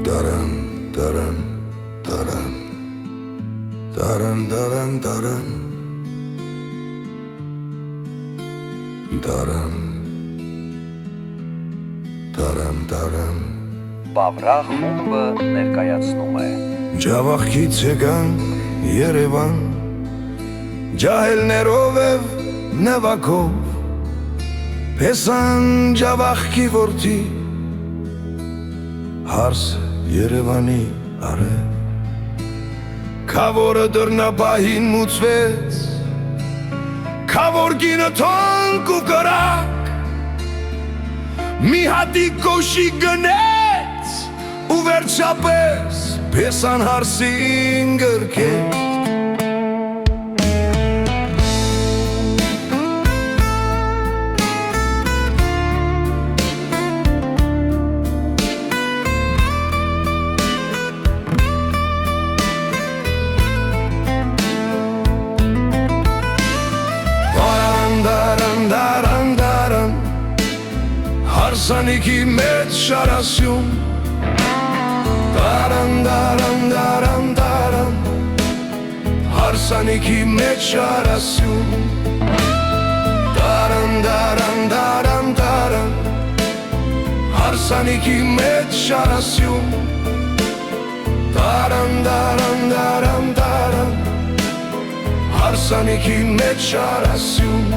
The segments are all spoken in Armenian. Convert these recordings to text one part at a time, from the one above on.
Daran, daran, daran, daran, daran, daran, daran, daran, daran. Բավրա խումբը ներկայացնում է Ջավախքից եկանք Երևան, ջահելներով և նվակով, Պեսան ջավախքի որդի, հարսը Երևանի արև, Քավորը դռնապահին մուծվեց, Քավոր կինը թոնք ու կրակ, Մի հատիկ կոշի գնեց, ու վերջապես Պեսան հարսին գրկեց, Հարսանիքի մեջ շարասյուն, Դարան, դարան, դարան, դարան, Հարսանիքի մեջ շարասյուն, Դարան, դարան, դարան, դարան, Հարսանիքի մեջ շարասյուն, Դարան, դարան, դարան, դարան, Հարսանիքի մեջ շարասյուն.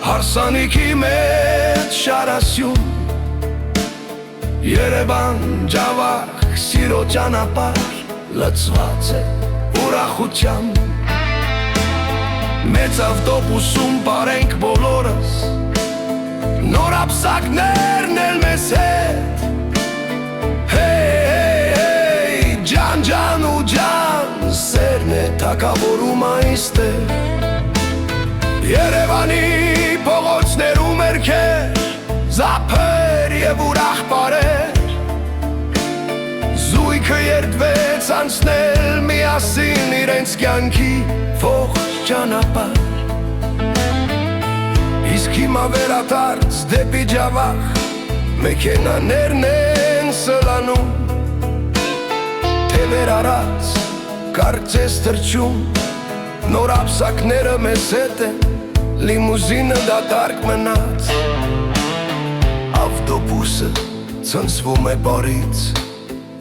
Հարսանիքի մեջ շարասյուն, Երևան ջավախ սիրո ճանապարհ լցված է ուրախությամբ, Մեծ ավտոբուսում բարենք բոլորս, Նոր ապսակներն էլ մեզ հետ, Հեյ, ջան, ջան ու ջան, Սերն է թագավորում այստեղ, Երևանի փողոցներում երգեր, Զափեր և ուրախ պարեր, Զույգը երդվեց անցնել միասին իրենց կյանքի ողջ ճանապարհ, Իսկ հիմա վերադարձ դեպի ջավախ, Մեքենաներն են սլանում, Թևեր արած, կարծես թռչում, Նոր ապսակները մեզ հետ են, Լիմուզինը դատարկ մնաց, Ավտոբուսը ցնցվում է բարից,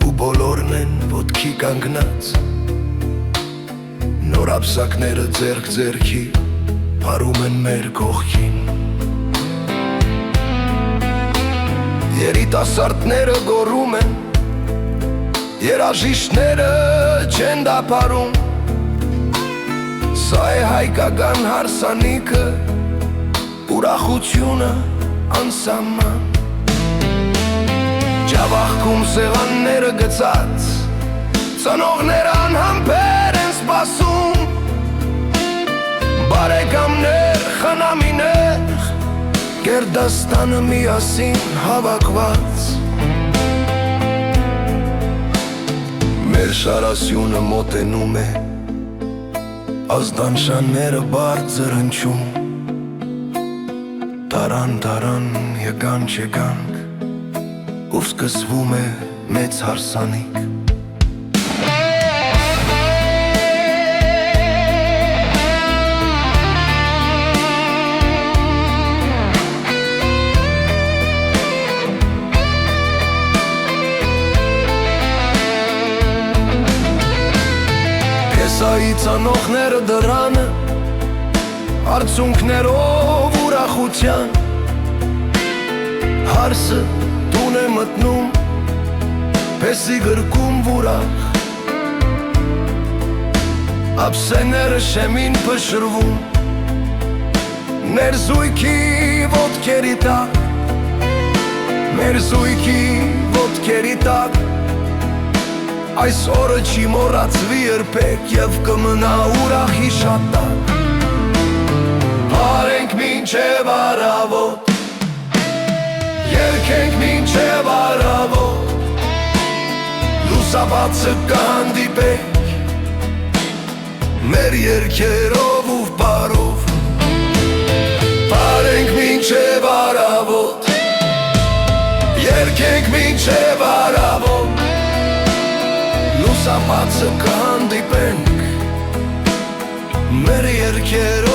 Ու բոլորն են ոտքի կանգնած, Նոր ապսակները ձեռք ձեռքի, Փարում են մեր կողքին, Երիտասարդները գոռում են, Երաժիշտները չեն դադարում, Սա է հայկական հարսանիքը, ուրախությունը անսահման, Ջավախքում սեղանները գցած, Ծնողները անհամբեր են սպասում, Բարեկամներ, խնամիներ, Գերդաստանը միասին հավաքված, Մեր շարասյունը մոտենում է, Ազդանշանները բարձր հնչում, Տարան, տարան, եկանք, Ու սկսվում է մեծ հարսանիք, Պեսայի ծանոթները դռանը, Արցունքներով ուրախության, Հարսը տուն է մտնում, Պեսի գրկում ուրախ, Ափսեները շեմին փշրվում, Ներզույքի ոտքերի տակ, Ներզույքի ոտքերի տակ, Այս օրը չի մոռացվի երբեք և կմնա ուրախ հիշատակ, Բարենք մինչև առավոտ, Երկենք մինչև առավոտ, լուսաբացը կհանդիպենք, մեր երկերով ու բարով, բարենք մինչև առավոտ, երկենք մինչև առավոտ, լուսաբացը կհանդիպենք, մեր երկերով